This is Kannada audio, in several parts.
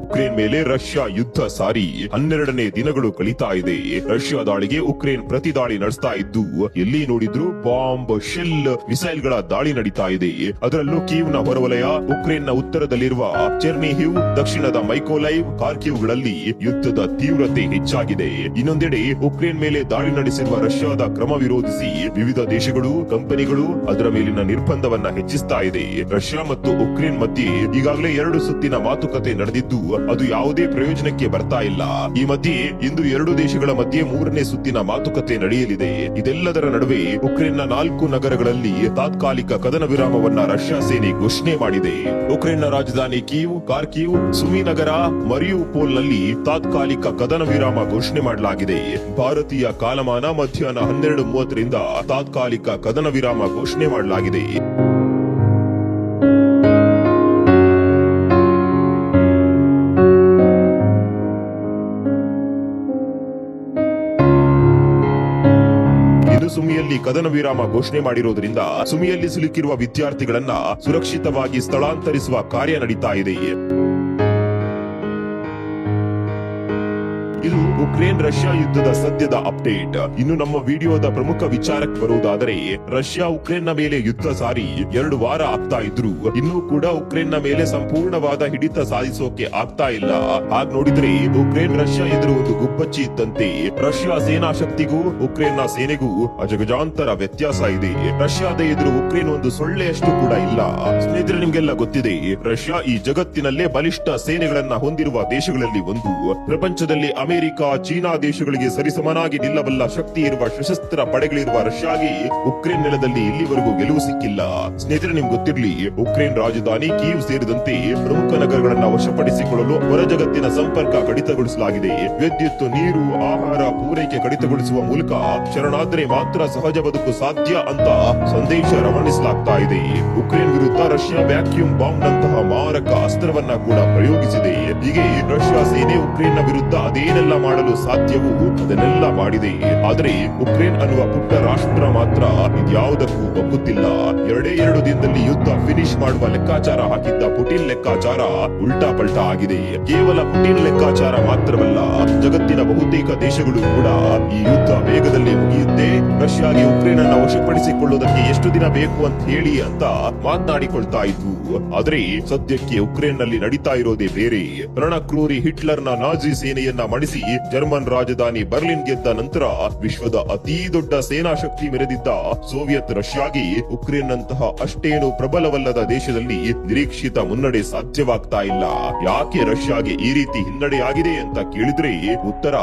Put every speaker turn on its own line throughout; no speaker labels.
ಉಕ್ರೇನ್ ಮೇಲೆ ರಷ್ಯಾ ಯುದ್ಧ ಸಾರಿ 12ನೇ ದಿನಗಳು ಕಳೀತಾ ಇದೆ. ರಷ್ಯಾ ದಾಳಿಗೆ ಉಕ್ರೇನ್ ಪ್ರತಿ ದಾಳಿ ನಡೆಸ್ತಾ ಇದ್ದು, ಎಲ್ಲಿ ನೋಡಿದ್ರು ಬಾಂಬ್, ಶೆಲ್, ಮಿಸೈಲ್ ಗಳ ದಾಳಿ ನಡೀತಾ ಇದೆ. ಅದರಲ್ಲೂ ಕೀವ್ನ ಹೊರವಲಯ, ಉಕ್ರೇನ್ನ ಉತ್ತರದಲ್ಲಿರುವ ಚೆರ್ನಿಹಿವ್, ದಕ್ಷಿಣದ ಮೈಕೋಲೈವ್, ಖಾರ್ಕಿವ್ ಗಳಲ್ಲಿ ಯುದ್ಧದ ತೀವ್ರತೆ ಹೆಚ್ಚಾಗಿದೆ. ಇನ್ನೊಂದೆಡೆ ಉಕ್ರೇನ್ ಮೇಲೆ ದಾಳಿ ನಡೆಸಿರುವ ರಷ್ಯಾದ ಕ್ರಮ ವಿರೋಧಿಸಿ ವಿವಿಧ ದೇಶಗಳು, ಕಂಪನಿಗಳು ಅದರ ಮೇಲಿನ ನಿರ್ಬಂಧವನ್ನ ಹೆಚ್ಚಿಸ್ತಾ ಇದೆ. ರಷ್ಯಾ ಮತ್ತು ಉಕ್ರೇನ್ ಮಧ್ಯೆ ಈಗಾಗಲೇ 2 ಸುತ್ತಿನ ಮಾತುಕತೆ ನಡೆದಿದ್ದು, ಅದು ಯಾವುದೇ ಪ್ರಯೋಜನಕ್ಕೆ ಬರ್ತಾ ಇಲ್ಲ. ಈ ಮಧ್ಯೆ ಇಂದು 2 ದೇಶಗಳ ಮಧ್ಯೆ 3ನೇ ಸುತ್ತಿನ ಮಾತುಕತೆ ನಡೆಯಲಿದೆ. ಇದೆಲ್ಲದರ ನಡುವೆ ಉಕ್ರೇನ್ನ 4 ನಗರಗಳಲ್ಲಿ ತಾತ್ಕಾಲಿಕ ಕದನ ವಿರಾಮವನ್ನ ರಷ್ಯಾ ಸೇನೆ ಘೋಷಣೆ ಮಾಡಿದೆ. ಉಕ್ರೇನ್ನ ರಾಜಧಾನಿ ಕೀವ್, ಖಾರ್ಕಿವ್, ಸುಮಿ ನಗರ, ಮರಿಯುಪೋಲ್ ನಲ್ಲಿ ತಾತ್ಕಾಲಿಕ ಕದನ ವಿರಾಮ ಘೋಷಣೆ ಮಾಡಲಾಗಿದೆ. ಭಾರತೀಯ ಕಾಲಮಾನ ಮಧ್ಯಾಹ್ನ 12:30ರಿಂದ ತಾತ್ಕಾಲಿಕ ಕದನ ವಿರಾಮ ಘೋಷಣೆ ಮಾಡಲಾಗಿದೆ. ಸುಮಿಯಲ್ಲಿ ಕದನ ವಿರಾಮ ಘೋಷಣೆ ಮಾಡಿರೋದ್ರಿಂದ ಸುಮಿಯಲ್ಲಿ ಸಿಲುಕಿರುವ ವಿದ್ಯಾರ್ಥಿಗಳನ್ನ ಸುರಕ್ಷಿತವಾಗಿ ಸ್ಥಳಾಂತರಿಸುವ ಕಾರ್ಯ ನಡೀತಾ ಇದೆ. ಇದು ಉಕ್ರೇನ್ ರಷ್ಯಾ ಯುದ್ಧದ ಸದ್ಯದ ಅಪ್ಡೇಟ್. ಇನ್ನು ನಮ್ಮ ವಿಡಿಯೋದ ಪ್ರಮುಖ ವಿಚಾರಕ್ಕೆ ಬರುವುದಾದರೆ, ರಷ್ಯಾ ಉಕ್ರೇನ್ನ ಮೇಲೆ ಯುದ್ಧ ಸಾರಿ 2 ವಾರ ಆಗ್ತಾ ಇದ್ರು ಇನ್ನೂ ಕೂಡ ಉಕ್ರೇನ್ನ ಮೇಲೆ ಸಂಪೂರ್ಣವಾದ ಹಿಡಿತ ಸಾಧಿಸೋಕೆ ಆಗ್ತಾ ಇಲ್ಲ. ಹಾಗ್ ನೋಡಿದ್ರೆ ಉಕ್ರೇನ್ ರಷ್ಯಾ ಎದುರು ಒಂದು ಗುಬ್ಬಚ್ಚಿ ಇದ್ದಂತೆ. ರಷ್ಯಾ ಸೇನಾ ಶಕ್ತಿಗೂ ಉಕ್ರೇನ್ನ ಸೇನೆಗೂ ಅಜಗಜಾಂತರ ವ್ಯತ್ಯಾಸ ಇದೆ. ರಷ್ಯಾದ ಎದುರು ಉಕ್ರೇನ್ ಒಂದು ಸೊಳ್ಳೆಯಷ್ಟು ಕೂಡ ಇಲ್ಲ. ಸ್ನೇಹಿತರೆ, ನಿಮ್ಗೆಲ್ಲ ಗೊತ್ತಿದೆ, ರಷ್ಯಾ ಈ ಜಗತ್ತಿನಲ್ಲೇ ಬಲಿಷ್ಠ ಸೇನೆಗಳನ್ನ ಹೊಂದಿರುವ ದೇಶಗಳಲ್ಲಿ ಒಂದು. ಪ್ರಪಂಚದಲ್ಲಿ ಅಮೆರಿಕ, ಚೀನಾ ದೇಶಗಳಿಗೆ ಸರಿಸಮನಾಗಿ ನಿಲ್ಲಬಲ್ಲ ಶಕ್ತಿ ಇರುವ ಸಶಸ್ತ್ರ ಪಡೆಗಳಿರುವ ರಷ್ಯಾಗೆ ಉಕ್ರೇನ್ ನೆಲದಲ್ಲಿ ಇಲ್ಲಿವರೆಗೂ ಗೆಲುವು ಸಿಕ್ಕಿಲ್ಲ. ಸ್ನೇಹಿತರೆ, ನಿಮ್ಗೆ ಗೊತ್ತಿರಲಿ, ಉಕ್ರೇನ್ ರಾಜಧಾನಿ ಕೀವ್ ಸೇರಿದಂತೆ ಪ್ರಮುಖ ನಗರಗಳನ್ನ ವಶಪಡಿಸಿಕೊಳ್ಳಲು ಹೊರ ಜಗತ್ತಿನ ಸಂಪರ್ಕ ಕಡಿತಗೊಳಿಸಲಾಗಿದೆ. ವಿದ್ಯುತ್, ನೀರು, ಆಹಾರ ಪೂರೈಕೆ ಕಡಿತಗೊಳಿಸುವ ಮೂಲಕ ಶರಣಾದ್ರೆ ಮಾತ್ರ ಸಹಜ ಬದುಕು ಸಾಧ್ಯ ಅಂತ ಸಂದೇಶ ರವಾನಿಸಲಾಗ್ತಾ ಇದೆ. ಉಕ್ರೇನ್ ವಿರುದ್ಧ ರಷ್ಯಾ ವ್ಯಾಕ್ಯೂಮ್ ಬಾಂಬ್ ನಂತಹ ಮಾರಕ ಅಸ್ತ್ರವನ್ನ ಕೂಡ ಪ್ರಯೋಗಿಸಿದೆ. ಹೀಗೆ ರಷ್ಯಾ ಸೇನೆ ಉಕ್ರೇನ್ನ ವಿರುದ್ಧ ಅದೇನೆಲ್ಲ ಮಾಡಲು ಸಾಧ್ಯವೋ ಅದನ್ನೆಲ್ಲ ಮಾಡಿದೆ. ಆದರೆ ಉಕ್ರೇನ್ ಅನ್ನುವ ಪುಟ್ಟ ರಾಷ್ಟ್ರ ಮಾತ್ರ ಇದ್ಯಾವುದಕ್ಕೂ ಒಪ್ಪುತ್ತಿಲ್ಲ. 2 ದಿನದಲ್ಲಿ ಯುದ್ಧ ಫಿನಿಶ್ ಮಾಡುವ ಲೆಕ್ಕಾಚಾರ ಹಾಕಿದ್ದ ಪುಟಿನ್ ಲೆಕ್ಕಾಚಾರ ಉಲ್ಟಾ ಪಲ್ಟಾ ಆಗಿದೆ. ಕೇವಲ ಪುಟಿನ್ ಲೆಕ್ಕಾಚಾರ ಮಾತ್ರವಲ್ಲ, ಜಗತ್ತಿನ ಬಹುತೇಕ ದೇಶಗಳು ಕೂಡ ಈ ಯುದ್ಧ ವೇಗದಲ್ಲಿ ಮುಗಿಯುತ್ತೆ, ರಷ್ಯಾಗೆ ಉಕ್ರೇನ್ ಅನ್ನ ವಶಪಡಿಸಿಕೊಳ್ಳುವುದಕ್ಕೆ ಎಷ್ಟು ದಿನ ಬೇಕು ಅಂತ ಹೇಳಿ ಅಂತ ಮಾತನಾಡಿಕೊಳ್ತಾ ಇದ್ವು. ಆದ್ರೆ ಸದ್ಯಕ್ಕೆ ಉಕ್ರೇನ್ ನಲ್ಲಿ ನಡೀತಾ ಇರೋದೇ ಬೇರೆ. ರಣಕ್ರೂರಿ ಹಿಟ್ಲರ್ನ ನಾಜಿ ಸೇನೆಯನ್ನ ಮಣಿಸಿ ಜರ್ಮನ್ ರಾಜಧಾನಿ ಬರ್ಲಿನ್ ಗೆದ್ದ ನಂತರ ವಿಶ್ವದ ಅತಿ ದೊಡ್ಡ ಸೇನಾ ಶಕ್ತಿ ಮೆರೆದಿದ್ದ ಸೋವಿಯತ್ ರಷ್ಯಾಗೆ ಉಕ್ರೇನ್ ನಂತಹ ಅಷ್ಟೇನು ಪ್ರಬಲವಲ್ಲದ ದೇಶದಲ್ಲಿ ನಿರೀಕ್ಷಿತ ಮುನ್ನಡೆ ಸಾಧ್ಯವಾಗ್ತಾ ಇಲ್ಲ. ಯಾಕೆ ರಷ್ಯಾಗೆ ಈ ರೀತಿ ಹಿನ್ನಡೆಯಾಗಿದೆ ಅಂತ ಕೇಳಿದ್ರೆ ಉತ್ತರ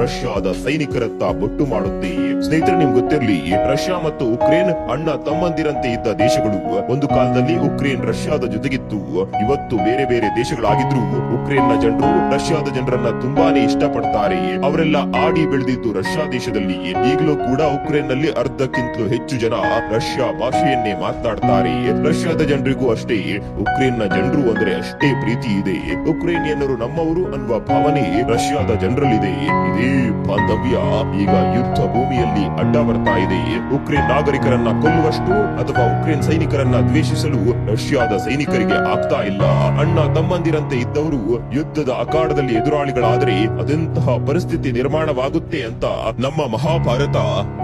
ರಷ್ಯಾದ ಸೈನಿಕರತ್ತ ಬೊಟ್ಟು ಮಾಡುತ್ತೆ. ಸ್ನೇಹಿತರೆ, ನಿಮ್ಗೆ ಗೊತ್ತಿರಲಿ, ರಷ್ಯಾ ಮತ್ತು ಉಕ್ರೇನ್ ಅಣ್ಣ ತಮ್ಮಂದಿರಂತೆ ಇದ್ದ ದೇಶಗಳು. ಒಂದು ಕಾಲದಲ್ಲಿ ಉಕ್ರೇನ್ ರಷ್ಯಾದ ಜೊತೆಗಿತ್ತು. ಇವತ್ತು ಬೇರೆ ಬೇರೆ ದೇಶಗಳಾಗಿದ್ರು ಉಕ್ರೇನ್ನ ಜನರು ರಷ್ಯಾದ ಜನರನ್ನ ತುಂಬಾನೇ ಇಷ್ಟಪಡ್ತಾರೆ. ಅವರೆಲ್ಲ ಆಡಿ ಬೆಳೆದಿದ್ದು ರಷ್ಯಾ ದೇಶದಲ್ಲಿ. ಈಗಲೂ ಕೂಡ ಉಕ್ರೇನ್ ನಲ್ಲಿ ಅರ್ಧಕ್ಕಿಂತಲೂ ಹೆಚ್ಚು ಜನ ರಷ್ಯಾ ಭಾಷೆಯನ್ನೇ ಮಾತನಾಡ್ತಾರೆ. ರಷ್ಯಾದ ಜನರಿಗೂ ಅಷ್ಟೇ ಉಕ್ರೇನ್ನ ಜನರು ಅಂದ್ರೆ ಅಷ್ಟೇ ಪ್ರೀತಿ ಇದೆ. ಉಕ್ರೇನಿಯನ್ನರು ನಮ್ಮವರು ಅನ್ನುವ ಭಾವನೆ ರಷ್ಯಾದ ಜನರಲ್ಲಿದೆ. ಇದೇ ಬಾಂಧವ್ಯ ಈಗ ಯುದ್ಧ ಭೂಮಿಯಲ್ಲಿ ಅಡ್ಡ ಬರ್ತಾ ಇದೆ. ಉಕ್ರೇನ್ ನಾಗರಿಕರನ್ನ ಕೊಲ್ಲುವಷ್ಟು ಅಥವಾ ಉಕ್ರೇನ್ ಸೈನಿಕರನ್ನ ದ್ವೇಷಿಸಲು ರಷ್ಯಾದ ಸೈನಿಕರಿಗೆ ಆಗ್ತಾ ಇಲ್ಲ. ಅಣ್ಣ ತಮ್ಮಂದಿರಂತೆ ಇದ್ದವರು ಯುದ್ಧದ ಅಖಾಡದಲ್ಲಿ ಎದುರಾಳಿಗಳಾದರೆ ಅದೆಂತಹ ಪರಿಸ್ಥಿತಿ ನಿರ್ಮಾಣವಾಗುತ್ತೆ ಅಂತ ನಮ್ಮ ಮಹಾಭಾರತ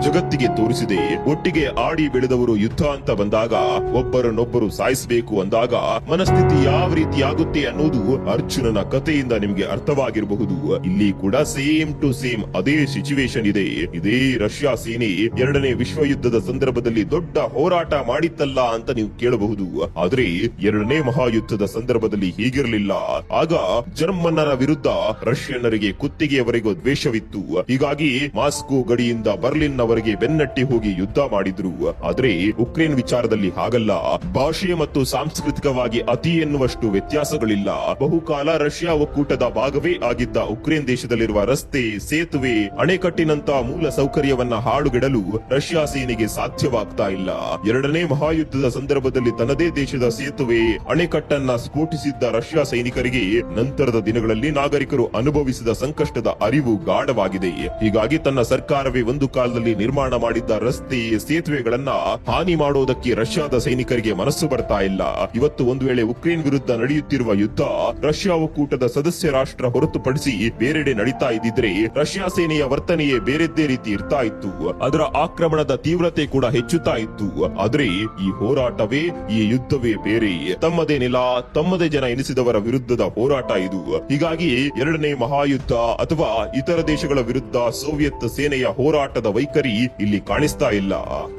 ಜಗತ್ತಿಗೆ ತೋರಿಸಿದೆ. ಒಟ್ಟಿಗೆ ಆಡಿ ಬೆಳೆದವರು ಯುದ್ಧ ಅಂತ ಬಂದಾಗ, ಒಬ್ಬರನ್ನೊಬ್ಬರು ಸಾಯಿಸಬೇಕು ಅಂದಾಗ ಮನಸ್ಥಿತಿ ಯಾವ ರೀತಿ ಆಗುತ್ತೆ ಅನ್ನೋದು ಅರ್ಜುನನ ಕಥೆಯಿಂದ ನಿಮ್ಗೆ ಅರ್ಥವಾಗಿರಬಹುದು. ಇಲ್ಲಿ ಕೂಡ ಸೇಮ್ ಟು ಸೇಮ್ ಅದೇ ಸಿಚುವೇಶನ್ ಇದೆ. ಇದೇ ರಷ್ಯಾ ಸೇನೆ 2ನೇ ವಿಶ್ವ ಯುದ್ಧದ ಸಂದರ್ಭದಲ್ಲಿ ದೊಡ್ಡ ಹೋರಾಟ ಮಾಡಿತ್ತಲ್ಲ ಅಂತ ನೀವು ಕೇಳಬಹುದು. ಆದ್ರೆ 2ನೇ ಮಹಾಯುದ್ಧದ ಸಂದರ್ಭದಲ್ಲಿ ಹೀಗಿರಲಿಲ್ಲ. ಆಗ ಜರ್ಮನ್ನರ ವಿರುದ್ಧ ರಷ್ಯನ್ನರಿಗೆ ಕುತ್ತಿಗೆಯವರೆಗೂ ದ್ವೇಷವಿತ್ತು. ಹೀಗಾಗಿ ಮಾಸ್ಕೋ ಗಡಿಯಿಂದ ಬರ್ಲಿನ್ ಅವರಿಗೆ ಬೆನ್ನಟ್ಟಿ ಹೋಗಿ ಯುದ್ಧ ಮಾಡಿದ್ರು. ಆದ್ರೆ ಉಕ್ರೇನ್ ವಿಚಾರದಲ್ಲಿ ಹಾಗಲ್ಲ. ಭಾಷೆ ಮತ್ತು ಸಾಂಸ್ಕೃತಿಕವಾಗಿ ಅತಿ ಎನ್ನುವಷ್ಟು ವ್ಯತ್ಯಾಸಗಳಿಲ್ಲ. ಬಹುಕಾಲ ರಷ್ಯಾ ಒಕ್ಕೂಟದ ಭಾಗವೇ ಆಗಿದ್ದ ಉಕ್ರೇನ್ ದೇಶದಲ್ಲಿರುವ ರಸ್ತೆ, ಸೇತುವೆ, ಅಣೆಕಟ್ಟಿನಂತ ಮೂಲ ಸೌಕರ್ಯವನ್ನ ಹಾಳುಗೆಡಲು ರಷ್ಯಾ ಸೇನೆಗೆ ಸಾಧ್ಯವಾಗ್ತಾ ಇಲ್ಲ. 2ನೇ ಮಹಾಯುದ್ಧದ ಸಂದರ್ಭದಲ್ಲಿ ತನ್ನದೇ ದೇಶದ ಸೇತುವೆ, ಅಣೆಕಟ್ಟನ್ನ ಸ್ಫೋಟಿಸಿದ್ದ ರಷ್ಯಾ ಸೈನಿಕರಿಗೆ ನಂತರದ ದಿನಗಳಲ್ಲಿ ನಾಗರಿಕರು ಅನುಭವಿಸಿದ ಸಂಕಷ್ಟದ ಅರಿವು ಗಾಢವಾಗಿದೆ. ಹೀಗಾಗಿ ತನ್ನ ಸರ್ಕಾರವೇ ಒಂದು ಕಾಲದಲ್ಲಿ ನಿರ್ಮಾಣ ಮಾಡಿದ್ದ ರಸ್ತೆ ಸೇತುವೆಗಳನ್ನ ಹಾನಿ ಮಾಡೋದಕ್ಕೆ ರಷ್ಯಾದ ಸೈನಿಕರಿಗೆ ಮನಸ್ಸು ಬರ್ತಾ ಇಲ್ಲ. ಇವತ್ತು ಒಂದು ವೇಳೆ ಉಕ್ರೇನ್ ವಿರುದ್ಧ ನಡೆಯುತ್ತಿರುವ ಯುದ್ಧ ರಷ್ಯಾ ಒಕ್ಕೂಟದ ಸದಸ್ಯ ರಾಷ್ಟ್ರ ಹೊರತುಪಡಿಸಿ ಬೇರೆಡೆ ನಡೀತಾ ಇದ್ದಿದ್ರೆ ರಷ್ಯಾ ಸೇನೆಯ ವರ್ತನೆಯೇ ಬೇರೆದ್ದೇ ರೀತಿ ಇರ್ತಾ ಇತ್ತು. ಅದರ ಆಕ್ರಮಣದ ತೀವ್ರತೆ ಕೂಡ ಹೆಚ್ಚುತ್ತಾ ಇತ್ತು. ಆದ್ರೆ ಈ ಹೋರಾಟವೇ, ಈ ಯುದ್ಧವೇ ಬೇರೆ. ತಮ್ಮದೇ ನೆಲ, ತಮ್ಮದೇ ಜನ ಎನಿಸಿದವರ ವಿರುದ್ಧದ ಹೋರಾಟ ಇದು. ಹೀಗಾಗಿ ಎರಡನೇ ಮಹಾಯುದ್ಧ ಅಥವಾ ಇತರ ದೇಶಗಳ ವಿರುದ್ಧ ಸೋವಿಯತ್ ಸೇನೆಯ ಹೋರಾಟದ ವೈಖರಿ ಇಲ್ಲಿ ಕಾಣಿಸ್ತಾ ಇಲ್ಲ.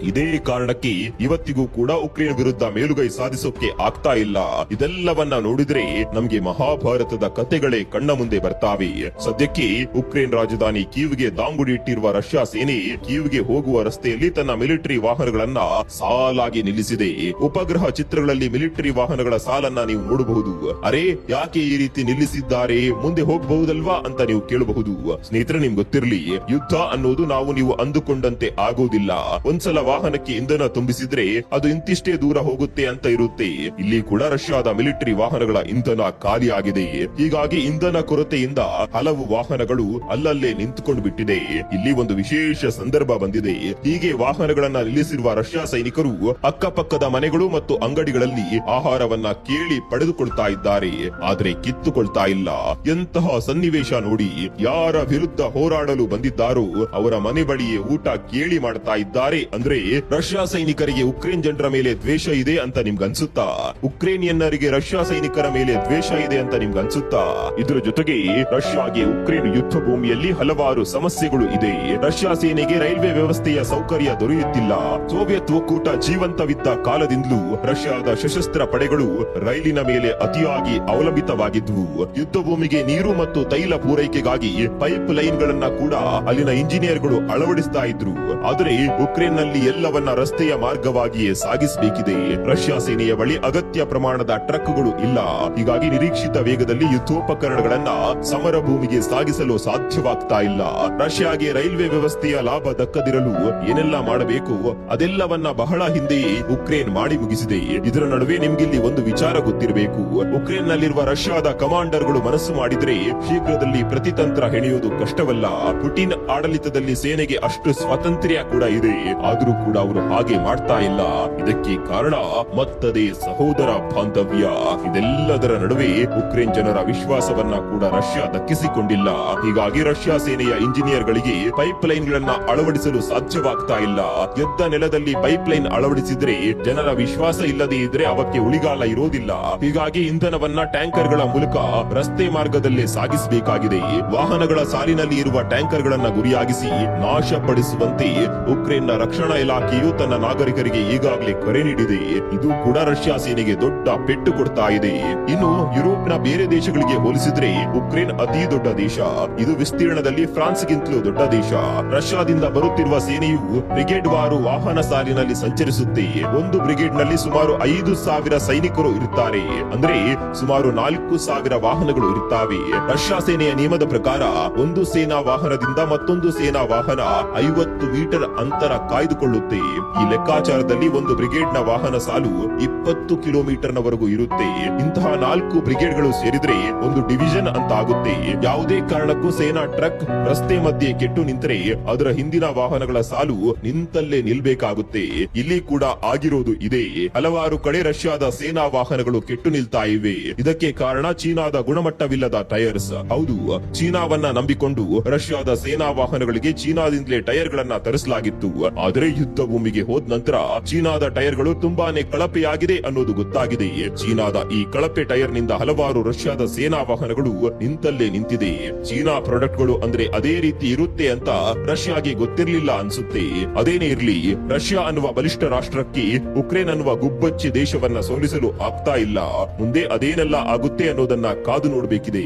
ಇದೇ ಕಾರಣಕ್ಕೆ ಇವತ್ತಿಗೂ ಕೂಡ ಉಕ್ರೇನ್ ವಿರುದ್ಧ ಮೇಲುಗೈ ಸಾಧಿಸೋಕೆ ಆಗ್ತಾ ಇಲ್ಲ. ಇದೆಲ್ಲವನ್ನ ನೋಡಿದ್ರೆ ನಮ್ಗೆ ಮಹಾಭಾರತದ ಕತೆಗಳೇ ಕಣ್ಣ ಮುಂದೆ ಬರ್ತಾವೆ. ಸದ್ಯಕ್ಕೆ ಉಕ್ರೇನ್ ರಾಜಧಾನಿ ಕೀವ್ಗೆ ದಾಂಗುಡಿ ಇಟ್ಟಿರುವ ರಷ್ಯಾ ಸೇನೆ ಕೀವ್ಗೆ ಹೋಗುವ ರಸ್ತೆಯಲ್ಲಿ ತನ್ನ ಮಿಲಿಟರಿ ವಾಹನಗಳನ್ನ ಸಾಲಾಗಿ ನಿಲ್ಲಿಸಿದೆ. ಉಪಗ್ರಹ ಚಿತ್ರಗಳಲ್ಲಿ ಮಿಲಿಟರಿ ವಾಹನಗಳ ಸಾಲನ್ನ ನೀವು ನೋಡಬಹುದು. ಅರೆ, ಯಾಕೆ ಈ ರೀತಿ ನಿಲ್ಲಿಸಿದ್ದಾರೆ, ಮುಂದೆ ಹೋಗಬಹುದಲ್ವಾ ಅಂತ ನೀವು ಕೇಳಬಹುದು. ಸ್ನೇಹಿತರೆ, ನಿಮ್ಗೆ ಗೊತ್ತಿರಲಿ, ಯುದ್ಧ ಅನ್ನೋದು ನಾವು ನೀವು ಅಂದುಕೊಂಡಂತೆ ಆಗೋದಿಲ್ಲ. ಒಂದ್ಸಲ ವಾಹನಕ್ಕೆ ಇಂಧನ ತುಂಬಿಸಿದ್ರೆ ಅದು ಇಂತಿಷ್ಟೇ ದೂರ ಹೋಗುತ್ತೆ ಅಂತ ಇರುತ್ತೆ. ಇಲ್ಲಿ ಕೂಡ ರಷ್ಯಾದ ಮಿಲಿಟರಿ ವಾಹನಗಳ ಇಂಧನ ಖಾಲಿಯಾಗಿದೆ. ಹೀಗಾಗಿ ಇಂಧನ ಕೊರತೆಯಿಂದ ಹಲವು ವಾಹನಗಳು ಅಲ್ಲಲ್ಲೇ ನಿಂತುಕೊಂಡು ಬಿಟ್ಟಿದೆ. ಇಲ್ಲಿ ಒಂದು ವಿಶೇಷ ಸಂದರ್ಭ ಬಂದಿದೆ. ಹೀಗೆ ವಾಹನಗಳನ್ನ ನಿಲ್ಲಿಸಿರುವ ರಷ್ಯಾ ಸೈನಿಕರು ಅಕ್ಕಪಕ್ಕದ ಮನೆಗಳು ಮತ್ತು ಅಂಗಡಿಗಳಲ್ಲಿ ಆಹಾರವನ್ನ ಕೇಳಿ ಪಡೆದುಕೊಳ್ತಾ ಇದ್ದಾರೆ, ಆದ್ರೆ ಕಿತ್ತುಕೊಳ್ತಾ ಇಲ್ಲ. ಎಂತಹ ಸನ್ನಿವೇಶ ನೋಡಿ. ಯಾರ ವಿರುದ್ಧ ಹೋರಾಡಲು ಬಂದಿದ್ದಾರೋ ಅವರ ಮನೆ ಬಳಿಯೇ ಊಟ ಕೇಳಿ ಮಾಡ್ತಾ ಇದ್ದಾರೆ. ಅಂದ್ರೆ ರಷ್ಯಾ ಸೈನಿಕರಿಗೆ ಉಕ್ರೇನ್ ಜನರ ಮೇಲೆ ದ್ವೇಷ ಇದೆ ಅಂತ ನಿಮ್ಗೆ ಅನ್ಸುತ್ತಾ? ಉಕ್ರೇನಿಯನ್ನರಿಗೆ ರಷ್ಯಾ ಸೈನಿಕರ ಮೇಲೆ ದ್ವೇಷ ಇದೆ ಅಂತ ನಿಮ್ಗೆ ಅನ್ಸುತ್ತಾ? ಇದರ ಜೊತೆಗೆ ರಷ್ಯಾಗೆ ಉಕ್ರೇನ್ ಯುದ್ಧ ಭೂಮಿಯಲ್ಲಿ ಹಲವಾರು ಸಮಸ್ಯೆಗಳು ಇದೆ. ರಷ್ಯಾ ಸೇನೆಗೆ ರೈಲ್ವೆ ವ್ಯವಸ್ಥೆಯ ಸೌಕರ್ಯ ದೊರೆಯುತ್ತಿಲ್ಲ. ಸೋವಿಯತ್ ಒಕ್ಕೂಟ ಜೀವಂತವಿದ್ದ ಕಾಲದಿಂದಲೂ ರಷ್ಯಾದ ಸಶಸ್ತ್ರ ಪಡೆಗಳು ರೈಲಿನ ಮೇಲೆ ಅತಿಯಾಗಿ ಅವಲಂಬಿತವಾಗಿದ್ವು. ಯುದ್ಧ ಭೂಮಿಗೆ ನೀರು ಮತ್ತು ತೈಲ ಪೂರೈಕೆಗಾಗಿ ಪೈಪ್ ಲೈನ್ ಗಳನ್ನ ಕೂಡ ಅಲ್ಲಿನ ಇಂಜಿನಿಯರ್ಗಳು ಅಳವಡಿಸ್ತಾ ಇದ್ರು. ಆದರೆ ಉಕ್ರೇನ್ ನಲ್ಲಿ ಎಲ್ಲವನ್ನ ರಸ್ತೆಯ ಮಾರ್ಗವಾಗಿಯೇ ಸಾಗಿಸಬೇಕಿದೆ. ರಷ್ಯಾ ಸೇನೆಯ ಬಳಿ ಅಗತ್ಯ ಪ್ರಮಾಣದ ಟ್ರಕ್ಗಳು ಇಲ್ಲ. ಹೀಗಾಗಿ ನಿರೀಕ್ಷಿತ ವೇಗದಲ್ಲಿ ಯುದ್ಧೋಪಕರಣಗಳನ್ನ ಸಮರ ಭೂಮಿಗೆ ಸಾಗಿಸಲು ಸಾಧ್ಯವಾಗ್ತಾ ಇಲ್ಲ. ರಷ್ಯಾಗೆ ರೈಲ್ವೆ ವ್ಯವಸ್ಥೆಯ ಲಾಭ ದಕ್ಕದಿರಲು ಏನೆಲ್ಲ ಮಾಡಬೇಕು ಅದೆಲ್ಲವನ್ನ ಬಹಳ ಹಿಂದೆಯೇ ಉಕ್ರೇನ್ ಮಾಡಿ ಮುಗಿಸಿದೆ. ಇದರ ನಡುವೆ ನಿಮ್ಗಿಲ್ಲಿ ಒಂದು ವಿಚಾರ ಗೊತ್ತಿರಬೇಕು. ಉಕ್ರೇನ್ ನಲ್ಲಿರುವ ರಷ್ಯಾದ ಕಮಾಂಡರ್ಗಳು ಮನಸ್ಸು ಮಾಡಿದ್ರೆ ಶೀಘ್ರದಲ್ಲಿ ಪ್ರತಿತಂತ್ರ ಹೆಣೆಯುವುದು ಕಷ್ಟವಲ್ಲ. ಪುಟಿನ್ ಆಡಳಿತದಲ್ಲಿ ಸೇನೆಗೆ ಅಷ್ಟು ಸ್ವಾತಂತ್ರ್ಯ ಕೂಡ ಇದೆ. ಆದ್ರೂ ಕೂಡ ಅವರು ಹಾಗೆ ಮಾಡ್ತಾ ಇಲ್ಲ. ಇದಕ್ಕೆ ಕಾರಣ ಮತ್ತದೇ ಸಹೋದರ ಬಾಂಧವ್ಯ. ಇದೆಲ್ಲದರ ನಡುವೆ ಉಕ್ರೇನ್ ಜನರ ವಿಶ್ವಾಸವನ್ನ ಕೂಡ ರಷ್ಯಾ ದಕ್ಕಿಸಿಕೊಂಡಿಲ್ಲ. ಹೀಗಾಗಿ ರಷ್ಯಾ ಸೇನೆಯ ಇಂಜಿನಿಯರ್ ಗಳಿಗೆ ಪೈಪ್ ಲೈನ್ ಗಳನ್ನ ಅಳವಡಿಸಲು ಸಾಧ್ಯವಾಗ್ತಾ ಇಲ್ಲ. ಯುದ್ಧ ನೆಲದಲ್ಲಿ ಪೈಪ್ ಲೈನ್ ಅಳವಡಿಸಿದ್ರೆ ಜನರ ವಿಶ್ವಾಸ ಇಲ್ಲದೆ ಇದ್ರೆ ಅವಕ್ಕೆ ಉಳಿಗಾಲ ಇರೋದಿಲ್ಲ. ಹೀಗಾಗಿ ಇಂಧನವನ್ನ ಟ್ಯಾಂಕರ್ ಗಳ ಮೂಲಕ ರಸ್ತೆ ಮಾರ್ಗದಲ್ಲೇ ಸಾಗಿಸಬೇಕಾಗಿದೆ. ವಾಹನಗಳ ಸಾಲಿನಲ್ಲಿ ಇರುವ ಟ್ಯಾಂಕರ್ ಗಳನ್ನ ಗುರಿಯಾಗಿಸಿ ನಾಶಪಡಿಸುವಂತೆ ಉಕ್ರೇನ್ನ ರಕ್ಷಣಾ ಇಲಾಖೆಯು ತನ್ನ ನಾಗರಿಕರಿಗೆ ಈಗಾಗಲೇ ಕರೆ ನೀಡಿದೆ. ಇದು ಕೂಡ ರಷ್ಯಾ ಸೇನೆಗೆ ದೊಡ್ಡ ಪೆಟ್ಟು ಕೊಡ್ತಾ ಇದೆ. ಇನ್ನು ಯುರೋಪ್ನ ಬೇರೆ ದೇಶಗಳಿಗೆ ಹೋಲಿಸಿದ್ರೆ ಉಕ್ರೇನ್ ಅತಿ ದೊಡ್ಡ ದೇಶ. ಇದು ವಿಸ್ತೀರ್ಣದಲ್ಲಿ ಫ್ರಾನ್ಸ್ಗಿಂತಲೂ ದೊಡ್ಡ ದೇಶ. ರಷ್ಯಾದಿಂದ ಬರುತ್ತಿರುವ ಸೇನೆಯು ಬ್ರಿಗೇಡ್ ವಾರು ವಾಹನ ಸಾಲಿನಲ್ಲಿ ಸಂಚರಿಸುತ್ತೆ. ಒಂದು ಬ್ರಿಗೇಡ್ ನಲ್ಲಿ ಸುಮಾರು 5,000 ಸೈನಿಕರು ಇರುತ್ತಾರೆ. ಅಂದ್ರೆ ಸುಮಾರು 4,000 ವಾಹನಗಳು ಇರುತ್ತವೆ. ರಷ್ಯಾ ಸೇನೆಯ ನಿಯಮದ ಪ್ರಕಾರ ಒಂದು ಸೇನಾ ವಾಹನದಿಂದ ಮತ್ತೊಂದು ಸೇನಾ ವಾಹನ 50 ಮೀಟರ್ ಅಂತರ ಕಾಯ್ದುಕೊಳ್ಳುತ್ತೆ. ಈ ಲೆಕ್ಕಾಚಾರದಲ್ಲಿ ಒಂದು ಬ್ರಿಗೇಡ್ ನ ವಾಹನ ಸಾಲು 20 ಕಿಲೋಮೀಟರ್ ನವರೆಗೂ ಇರುತ್ತೆ. ಇಂತಹ 4 ಬ್ರಿಗೇಡ್ಗಳು ಸೇರಿದ್ರೆ ಒಂದು ಡಿವಿಷನ್ ಅಂತ ಆಗುತ್ತೆ. ಯಾವುದೇ ಕಾರಣಕ್ಕೂ ಸೇನಾ ಟ್ರಕ್ ರಸ್ತೆ ಮಧ್ಯೆ ಕೆಟ್ಟು ನಿಂತರೆ ಅದರ ಹಿಂದಿನ ವಾಹನಗಳ ಸಾಲು ನಿಂತಲ್ಲೇ ನಿಲ್ಬೇಕಾಗುತ್ತೆ. ಇಲ್ಲಿ ಕೂಡ ಆಗಿರೋದು ಇದೆ. ಹಲವಾರು ಕಡೆ ರಷ್ಯಾದ ಸೇನಾ ವಾಹನಗಳು ಕೆಟ್ಟು ನಿಲ್ತಾ ಇವೆ. ಇದಕ್ಕೆ ಕಾರಣ ಚೀನಾದ ಗುಣಮಟ್ಟವಿಲ್ಲದ ಟೈರ್ಸ್. ಹೌದು, ಚೀನಾವನ್ನ ನಂಬಿಕೊಂಡು ರಷ್ಯಾದ ಸೇನಾ ವಾಹನಗಳಿಗೆ ಚೀನಾದಿಂದಲೇ ಟೈರ್ ಗಳನ್ನ ತರಿಸಲಾಗಿತ್ತು. ಆದರೆ ಯುದ್ಧ ಭೂಮಿಗೆ ಹೋದ ನಂತರ ಚೀನಾದ ಟೈರ್ ಗಳು ತುಂಬಾನೇ ಕಳಪೆಯಾಗಿದೆ ಅನ್ನೋದು ಗೊತ್ತಾಗಿದೆ. ಚೀನಾದ ಈ ಕಳಪೆ ಟೈರ್ ನಿಂದ ಹಲವಾರು ರಷ್ಯಾದ ಸೇನಾ ವಾಹನಗಳು ನಿಂತಲ್ಲೇ ನಿಂತಿದೆ. ಚೀನಾ ಪ್ರಾಡಕ್ಟ್ ಗಳು ಅಂದ್ರೆ ಅದೇ ರೀತಿ ಇರುತ್ತೆ ಅಂತ ರಷ್ಯಾಗೆ ಗೊತ್ತಿರಲಿಲ್ಲ ಅನ್ಸುತ್ತೆ. ಅದೇನೇ ಇರ್ಲಿ, ರಷ್ಯಾ ಅನ್ನುವ ಬಲಿಷ್ಠ ರಾಷ್ಟ್ರಕ್ಕೆ ಉಕ್ರೇನ್ ಅನ್ನುವ ಗುಬ್ಬಚ್ಚಿ ದೇಶವನ್ನ ಸೋಲಿಸಲು ಆಗ್ತಾ ಇಲ್ಲ. ಮುಂದೆ ಅದೇನೆಲ್ಲ ಆಗುತ್ತೆ ಅನ್ನೋದನ್ನ ಕಾದು ನೋಡಬೇಕಿದೆ.